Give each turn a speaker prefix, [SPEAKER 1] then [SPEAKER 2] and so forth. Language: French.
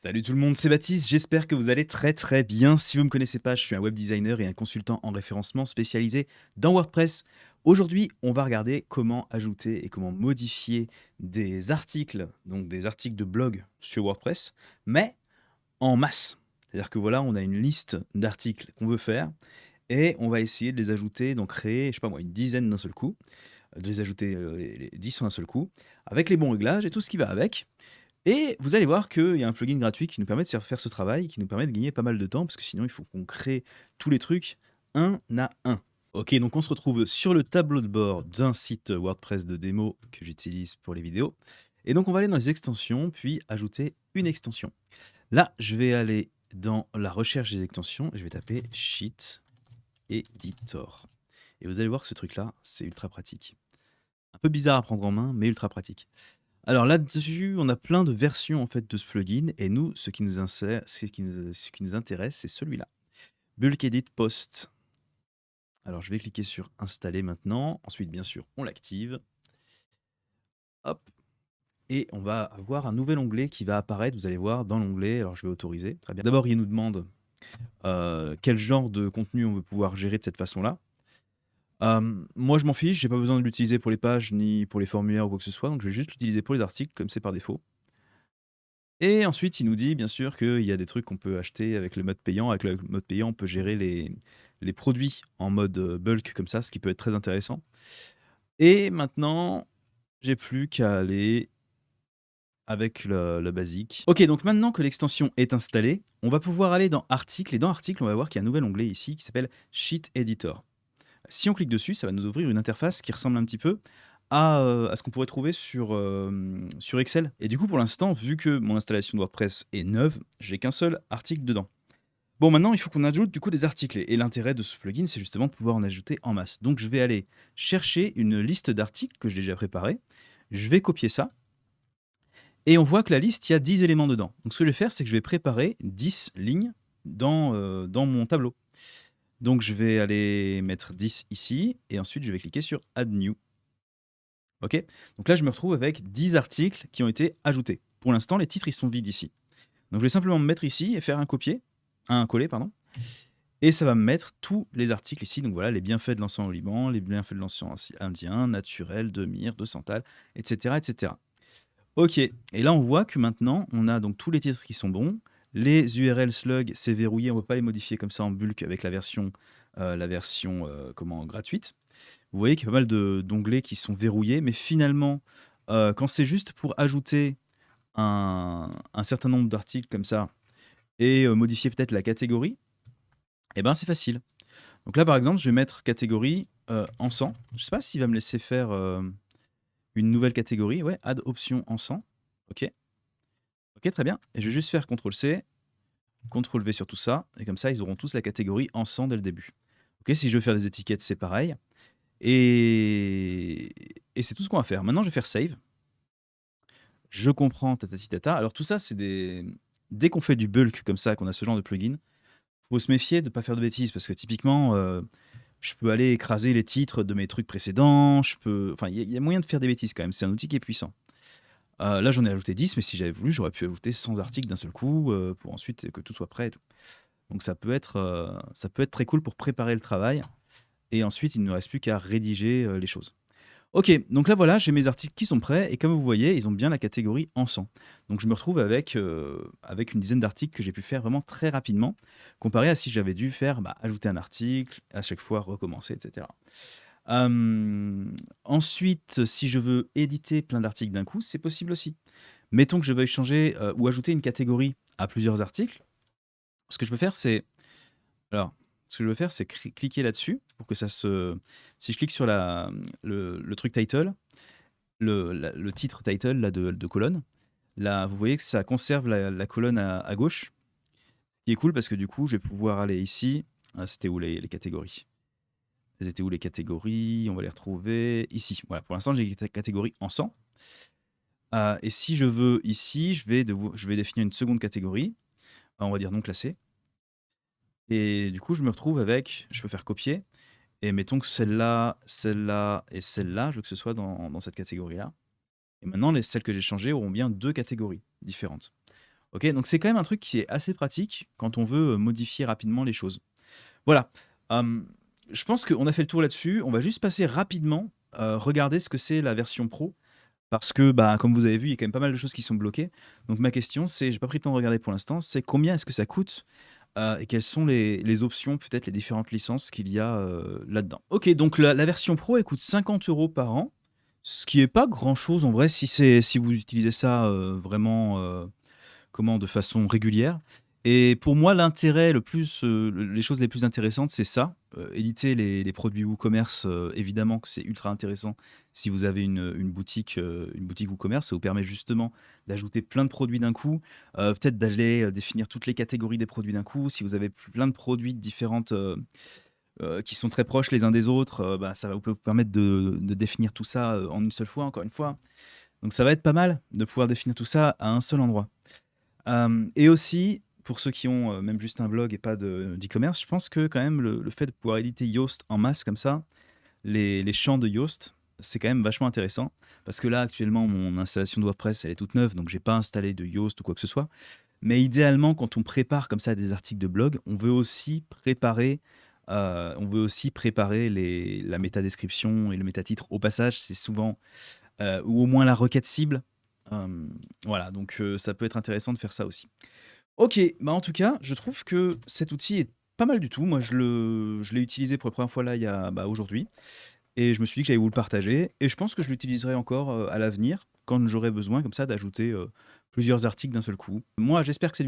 [SPEAKER 1] Salut tout le monde, c'est Baptiste, j'espère que vous allez très bien. Si vous ne me connaissez pas, je suis un web designer et un consultant en référencement spécialisé dans WordPress. Aujourd'hui, on va regarder comment ajouter et comment modifier des articles, donc des articles de blog sur WordPress, mais en masse. C'est-à-dire que voilà, on a une liste d'articles qu'on veut faire et on va essayer de les ajouter, d'en créer, je sais pas moi, une dizaine d'un seul coup, de les ajouter les 10 en un seul coup, avec les bons réglages et tout ce qui va avec. Et vous allez voir qu'il y a un plugin gratuit qui nous permet de faire ce travail, qui nous permet de gagner pas mal de temps, parce que sinon il faut qu'on crée tous les trucs un à un. Ok, donc on se retrouve sur le tableau de bord d'un site WordPress de démo que j'utilise pour les vidéos. Et donc on va aller dans les extensions, puis ajouter une extension. Là, je vais aller dans la recherche des extensions, et je vais taper Sheet Editor. Et vous allez voir que ce truc-là, c'est ultra pratique. Un peu bizarre à prendre en main, mais ultra pratique. Alors là-dessus, on a plein de versions en fait de ce plugin et nous, ce qui nous intéresse, c'est celui-là. Bulk Edit Post. Alors je vais cliquer sur installer maintenant. Ensuite, bien sûr, on l'active. Hop. Et on va avoir un nouvel onglet qui va apparaître. Vous allez voir dans l'onglet. Alors je vais autoriser. Très bien. D'abord, il nous demande quel genre de contenu on veut pouvoir gérer de cette façon-là. Moi, je m'en fiche. J'ai pas besoin de l'utiliser pour les pages ni pour les formulaires ou quoi que ce soit. Donc je vais juste l'utiliser pour les articles comme c'est par défaut. Et ensuite, il nous dit bien sûr qu'il y a des trucs qu'on peut acheter avec le mode payant. Avec le mode payant, on peut gérer les produits en mode bulk comme ça, ce qui peut être très intéressant. Et maintenant, j'ai plus qu'à aller avec le basique. Ok, donc maintenant que l'extension est installée, on va pouvoir aller dans Articles. Et dans Articles, on va voir qu'il y a un nouvel onglet ici qui s'appelle Sheet Editor. Si on clique dessus, ça va nous ouvrir une interface qui ressemble un petit peu à ce qu'on pourrait trouver sur Excel. Et du coup, pour l'instant, vu que mon installation de WordPress est neuve, j'ai qu'un seul article dedans. Bon, maintenant, il faut qu'on ajoute du coup des articles. Et l'intérêt de ce plugin, c'est justement de pouvoir en ajouter en masse. Donc, je vais aller chercher une liste d'articles que j'ai déjà préparée. Je vais copier ça. Et on voit que la liste, il y a 10 éléments dedans. Donc, ce que je vais faire, c'est que je vais préparer 10 lignes dans mon tableau. Donc, je vais aller mettre 10 ici. Et ensuite, je vais cliquer sur Add New. OK? Donc là, je me retrouve avec 10 articles qui ont été ajoutés. Pour l'instant, les titres, ils sont vides ici. Donc je vais simplement me mettre ici et faire un coller, pardon. Et ça va me mettre tous les articles ici. Donc voilà, les bienfaits de l'encens au Liban, les bienfaits de l'encens indien, naturel, de myrrhe, de santal, etc., etc. OK. Et là, on voit que maintenant, on a donc tous les titres qui sont bons. Les URL slug, c'est verrouillé. On ne peut pas les modifier comme ça en bulk avec la version gratuite. Vous voyez qu'il y a pas mal d'onglets qui sont verrouillés, mais finalement, quand c'est juste pour ajouter un certain nombre d'articles comme ça et modifier peut-être la catégorie, eh ben, c'est facile. Donc là, par exemple, je vais mettre catégorie encens. Je ne sais pas s'il va me laisser faire une nouvelle catégorie. Ouais, add option encens. OK. OK, très bien. Et je vais juste faire CTRL-C, CTRL-V sur tout ça. Et comme ça, ils auront tous la catégorie encens dès le début. OK, si je veux faire des étiquettes, c'est pareil. Et, et c'est tout ce qu'on va faire. Maintenant, je vais faire Save. Je comprends, tatati tata. Alors tout ça, c'est des... Dès qu'on fait du bulk comme ça, qu'on a ce genre de plugin, faut se méfier de ne pas faire de bêtises, parce que typiquement, je peux aller écraser les titres de mes trucs précédents, je peux... Enfin, il y a moyen de faire des bêtises quand même, c'est un outil qui est puissant. Là, j'en ai ajouté 10, mais si j'avais voulu, j'aurais pu ajouter 100 articles d'un seul coup, pour ensuite que tout soit prêt et tout. Donc ça peut être très cool pour préparer le travail, et ensuite, il ne nous reste plus qu'à rédiger les choses. Ok, donc là voilà, j'ai mes articles qui sont prêts et comme vous voyez, ils ont bien la catégorie encens. Donc je me retrouve avec une dizaine d'articles que j'ai pu faire vraiment très rapidement, comparé à si j'avais dû faire ajouter un article, à chaque fois recommencer, etc. Ensuite, si je veux éditer plein d'articles d'un coup, c'est possible aussi. Mettons que je veuille changer ou ajouter une catégorie à plusieurs articles. Ce que je peux faire, c'est alors, ce que je veux faire, c'est cliquer là-dessus pour que ça se. Si je clique sur le truc title, le titre title là, de colonne, là, vous voyez que ça conserve la colonne à gauche, ce qui est cool parce que du coup, je vais pouvoir aller ici. Ah, c'était où les catégories? Elles étaient où les catégories? On va les retrouver ici. Voilà, pour l'instant, j'ai les catégories encens. Et si je veux ici, je vais définir une seconde catégorie. On va dire non classée. Et du coup, je me retrouve avec, je peux faire copier. Et mettons que celle-là, celle-là et celle-là, je veux que ce soit dans cette catégorie-là. Et maintenant, celles que j'ai changées auront bien deux catégories différentes. OK, donc c'est quand même un truc qui est assez pratique quand on veut, modifier rapidement les choses. Voilà, hem, je pense qu'on a fait le tour là-dessus. On va juste passer rapidement, regarder ce que c'est la version pro parce que, bah, comme vous avez vu, il y a quand même pas mal de choses qui sont bloquées. Donc ma question c'est, j'ai pas pris le temps de regarder pour l'instant, c'est combien est-ce que ça coûte? Et quelles sont les options, peut-être les différentes licences qu'il y a, là-dedans? OK, donc la version pro, elle coûte 50 € par an, ce qui est pas grand-chose en vrai si vous utilisez ça, vraiment, de façon régulière. Et pour moi, l'intérêt le plus, les choses les plus intéressantes, c'est ça, éditer les produits WooCommerce, évidemment que c'est ultra intéressant si vous avez une boutique WooCommerce. Ça vous permet justement d'ajouter plein de produits d'un coup, peut-être d'aller, définir toutes les catégories des produits d'un coup. Si vous avez plein de produits de différentes, qui sont très proches les uns des autres, bah, ça va vous permettre de définir tout ça, en une seule fois, encore une fois. Donc ça va être pas mal de pouvoir définir tout ça à un seul endroit. Et aussi, pour ceux qui ont, même juste un blog et pas d'e-commerce, je pense que quand même le fait de pouvoir éditer Yoast en masse comme ça, les champs de Yoast, c'est quand même vachement intéressant. Parce que là, actuellement, mon installation de WordPress, elle est toute neuve, donc j'ai pas installé de Yoast ou quoi que ce soit. Mais idéalement, quand on prépare comme ça des articles de blog, on veut aussi préparer la métadescription et le métatitre au passage. C'est souvent, ou au moins la requête cible. Voilà, donc ça peut être intéressant de faire ça aussi. OK, bah, en tout cas, je trouve que cet outil est pas mal du tout. Moi, je l'ai utilisé pour la première fois là, aujourd'hui, et je me suis dit que j'allais vous le partager, et je pense que je l'utiliserai encore, à l'avenir quand j'aurai besoin comme ça d'ajouter, plusieurs articles d'un seul coup. Moi, j'espère que cette vidéo